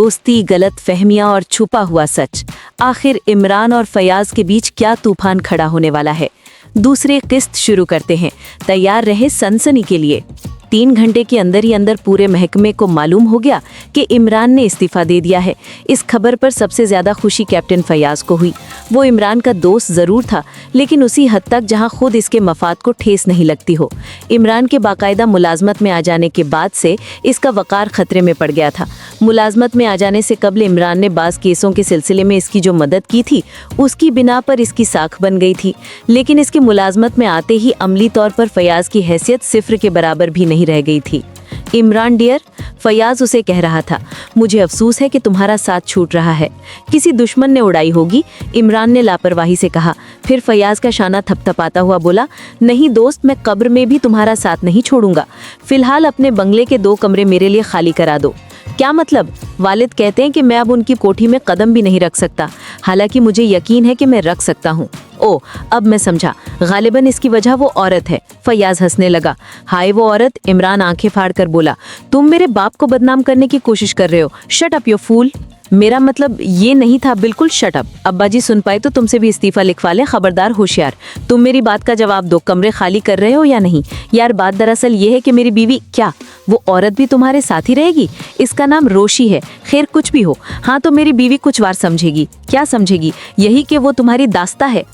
दोस्ती, गलत फहमियां और छुपा हुआ सच। आखिर इमरान और फयाज के बीच क्या तूफान खड़ा होने वाला है? दूसरे किस्त शुरू करते हैं। तैयार रहे सनसनी के लिए। 3 घंटे के अंदर ही अंदर पूरे महकमे को मालूम हो गया कि इमरान ने इस्तीफा दे दिया है। इस खबर पर सबसे ज्यादा खुशी कैप्टन फयाज को हुई। वो इमरान का दोस्त जरूर था, लेकिन उसी हद तक जहां खुद इसके मफाद को ठेस नहीं लगती हो। इमरान के बाकायदा मुलाजमत में आ जाने के बाद से इसका वकार खतरे में पड़ गया था। मुलाजमत में आ जाने से कबल इमरान ने बाज़ केसों के सिलसिले में इसकी जो मदद की थी, उसकी बिना पर इसकी साख बन गई थी। लेकिन इसकी मुलाजमत में आते ही अमली तौर पर फयाज की हैसियत सिफर के बराबर भी नहीं रह गई थी। इमरान डियर, फयाज उसे कह रहा था, मुझे अफसोस है कि तुम्हारा साथ छूट रहा है। किसी दुश्मन ने उड़ाई होगी, इमरान ने लापरवाही से कहा। फिर फयाज का शाना थपथपाता हुआ बोला, नहीं दोस्त, मैं कब्र में भी तुम्हारा साथ नहीं छोड़ूंगा। फिलहाल अपने बंगले के 2 कमरे मेरे लिए खाली करा दो। क्या मतलब? वालिद कहते हैं कि मैं अब उनकी कोठी में कदम भी नहीं रख सकता, हालांकि मुझे यकीन है कि मैं रख सकता हूँ। ओ, अब मैं समझा, गालिबन इसकी वजह वो औरत है। फयाज हंसने लगा। हाय वो औरत? इमरान आंखें फाड़ कर बोला, तुम मेरे बाप को बदनाम करने की कोशिश कर रहे हो। Shut up you fool. मेरा मतलब ये नहीं था, बिल्कुल शट अप। अब्बा जी सुन पाए तो तुमसे भी इस्तीफा लिखवा लें, खबरदार होशियार। तुम मेरी बात का जवाब दो, कमरे खाली कर रहे हो या नहीं? यार बात दरअसल ये है कि मेरी बीवी, क्या वो औरत भी तुम्हारे साथ ही रहेगी? इसका नाम रोशी है। खैर कुछ भी हो, हाँ तो मेरी बीवी कुछ वार समझेगी। क्या समझेगी? यही कि वो तुम्हारी दास्ता है।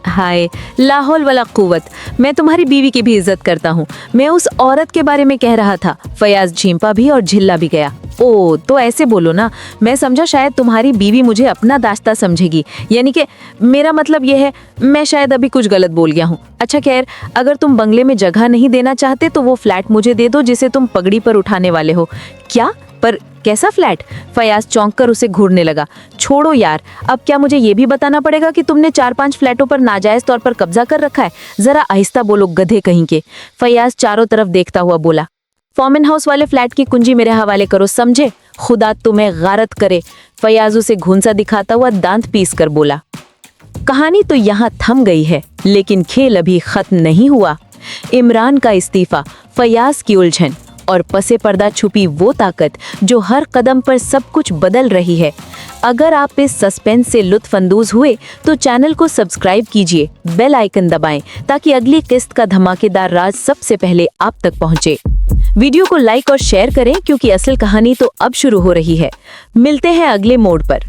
हाय लाहौल वाला कुव्वत, मैं तुम्हारी बीवी की भी इज्जत करता हूँ। मैं उस औरत के बारे में कह रहा था। फयाज झींपा भी और झिल्ला भी गया। ओ तो ऐसे बोलो ना, मैं समझा शायद तुम्हारी बीवी मुझे अपना दास्ता समझेगी, यानी कि मेरा मतलब ये है, मैं शायद अभी कुछ गलत बोल गया हूँ। अच्छा खैर, अगर तुम बंगले में जगह नहीं देना चाहते तो वो फ्लैट मुझे दे दो जिसे तुम पगड़ी पर उठाने वाले हो। क्या? पर कैसा फ्लैट? फयाज चौंक कर उसे घूरने लगा। छोड़ो यार, अब क्या मुझे ये भी बताना पड़ेगा कि तुमने 4-5 फ्लैटों पर नाजायज तौर पर कब्जा कर रखा है? जरा आहिस्ता बोलो गधे कहीं के। फयाज चारों तरफ देखता हुआ बोला, फॉर्मन हाउस वाले फ्लैट की कुंजी मेरे हवाले करो, समझे? खुदा तुम्हें गारत करे। फयाज उसे घुंसा दिखाता हुआ दांत पीस कर बोला। कहानी तो यहाँ थम गई है, लेकिन खेल अभी खत्म नहीं हुआ। इमरान का इस्तीफा, फयाज की उलझन और पसे पर्दा छुपी वो ताकत जो हर कदम पर सब कुछ बदल रही है। अगर आप इस सस्पेंस से लुत्फ अंदोज हुए तो चैनल को सब्सक्राइब कीजिए, बेल आइकन दबाएं ताकि अगली किस्त का धमाकेदार राज सबसे पहले आप तक पहुंचे। वीडियो को लाइक और शेयर करें क्योंकि असल कहानी तो अब शुरू हो रही है। मिलते हैं अगले मोड़ पर।